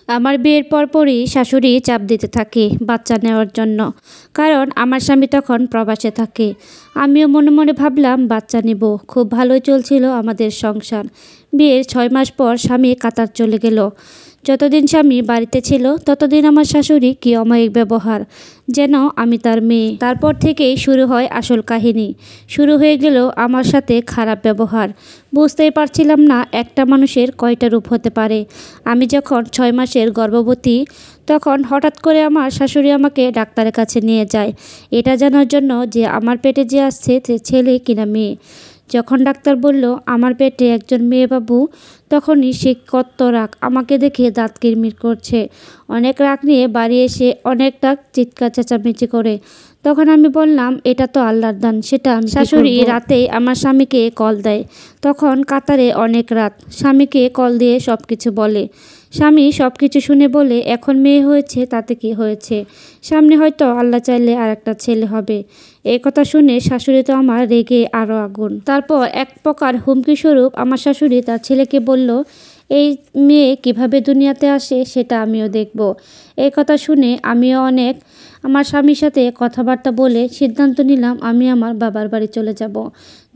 আমার বিয়ের পরপরই শাশুড়ি চাপ দিতে থাকে বাচ্চা নেওয়ার জন্য, কারণ আমার স্বামী তখন প্রবাসে থাকে। আমিও মনে মনে ভাবলাম বাচ্চা নেব। খুব ভালোই চলছিল আমাদের সংসার। বিয়ের 6 মাস পর স্বামী কাতার চলে গেল। যতদিন স্বামী বাড়িতে ছিল ততদিন আমার শাশুড়ি কি অমায়িক ব্যবহার, যেন আমি তার মেয়ে। তারপর থেকেই শুরু হয় আসল কাহিনী। শুরু হয়ে গেল আমার সাথে খারাপ ব্যবহার। বুঝতেই পারছিলাম না একটা মানুষের কয়টা রূপ হতে পারে। আমি যখন 6 মাসের গর্ভবতী, তখন হঠাৎ করে আমার শাশুড়ি আমাকে ডাক্তারের কাছে নিয়ে যায়, এটা জানার জন্য যে আমার পেটে যে আসছে সে ছেলে কিনা মেয়ে। যখন ডাক্তার বলল আমার পেটে একজন মেয়ে বাবু, তখনই সে কত রাগ, আমাকে দেখে দাঁত কিরমির করছে। অনেক রাগ নিয়ে বাড়ি এসে অনেকটা চিৎকার চেঁচামেচি করে। তখন আমি বললাম এটা তো আল্লাহর দান, সেটা শাশুড়ি রাতেই আমার স্বামীকে কল দেয়। তখন কাতারে অনেক রাত। স্বামীকে কল দিয়ে সব কিছু বলে। স্বামী সব কিছু শুনে বলে এখন মেয়ে হয়েছে তাতে কি হয়েছে, সামনে হয়তো আল্লাহ চাইলে আর একটা ছেলে হবে। এই কথা শুনে শাশুড়ি তো আমার রেগে আরও আগুন। তারপর এক প্রকার হুমকি স্বরূপ আমার শাশুড়ি তার ছেলেকে বলল এই মেয়ে কিভাবে দুনিয়াতে আসে সেটা আমিও দেখব। এই কথা শুনে আমিও অনেক আমার স্বামীর সাথে কথাবার্তা বলে সিদ্ধান্ত নিলাম আমি আমার বাবার বাড়ি চলে যাব।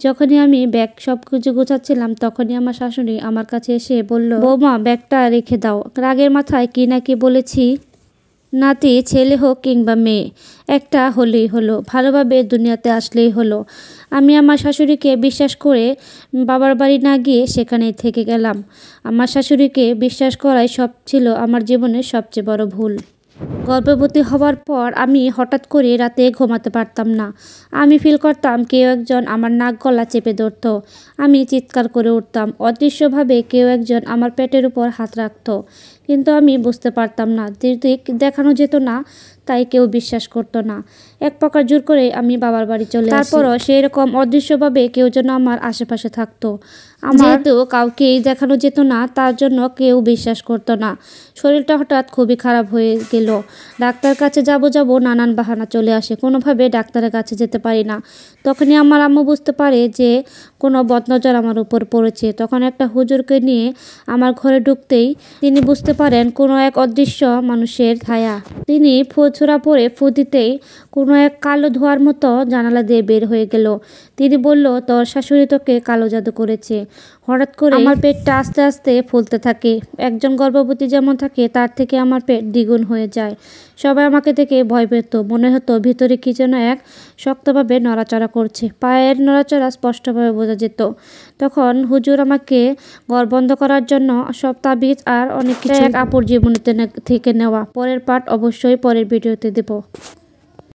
যখনই আমি ব্যাগ সব কিছু গোছাচ্ছিলাম তখনই আমার শাশুড়ি আমার কাছে এসে বলল, বৌমা ব্যাগটা রেখে দাও। রাগের মাথায় কি না কি বলেছি। নাতি ছেলে হোক কিংবা মেয়ে, একটা হলেই হলো, ভালোভাবে দুনিয়াতে আসলেই হলো। আমি আমার শাশুড়িকে বিশ্বাস করে বাবার বাড়ি না গিয়ে সেখানেই থেকে গেলাম। আমার শাশুড়িকে বিশ্বাস করাই সব ছিল আমার জীবনের সবচেয়ে বড় ভুল। গর্ভবতী হওয়ার পর আমি হঠাৎ করে রাতে ঘুমাতে পারতাম না। আমি ফিল করতাম কেউ একজন আমার নাক গলা চেপে ধরত। আমি চিৎকার করে উঠতাম। অদৃশ্যভাবে কেউ একজন আমার পেটের উপর হাত রাখত, কিন্তু আমি বুঝতে পারতাম না। দেখানো যেত না, তাই কেউ বিশ্বাস করতো না। এক প্রকার জোর করে আমি বাবার বাড়ি চলে আসি। তারপরও সেই রকম অদৃশ্যভাবে কেউ যেন আমার আশেপাশে থাকতো। আমার তো কাউকেই দেখানো যেত না, তার জন্য কেউ বিশ্বাস করতো না। শরীরটা হঠাৎ খুবই খারাপ হয়ে গেল। ডাক্তার কাছে যাব নানান বাহানা চলে আসে, কোনোভাবে ডাক্তারের কাছে যেতে পারি না। তখনই আমার আম্মু বুঝতে পারে যে কোনো বদনজর আমার উপর পড়েছে। তখন একটা হুজুরকে নিয়ে আমার ঘরে ঢুকতেই তিনি বুঝতে পারেন কোনো এক অদৃশ্য মানুষের ছায়া। তিনি ছোড়া পরে ফু দিতেই কোনো এক কালো ধোঁয়ার মতো জানালা দিয়ে বের হয়ে গেল। তিনি বলল তোর শাশুড়ি তোকে কালো জাদু করেছে। হঠাৎ করে আমার পেটটা আস্তে আস্তে ফুলতে থাকে। একজন গর্ভবতী যেমন থাকে তার থেকে আমার পেট দ্বিগুণ হয়ে যায়। সবাই আমাকে দেখে ভয় পেত। মনে হতো ভিতরে কি যেন এক শক্তভাবে নড়াচড়া করছে। পায়ের নড়াচড়া স্পষ্টভাবে বোঝা যেত। তখন হুজুর আমাকে ঘর বন্ধ করার জন্য সব তাবিজ আর অনেক কিছু আপুর জীবন থেকে নেওয়া। পরের পার্ট অবশ্যই পরের ভিডিওতে দেব।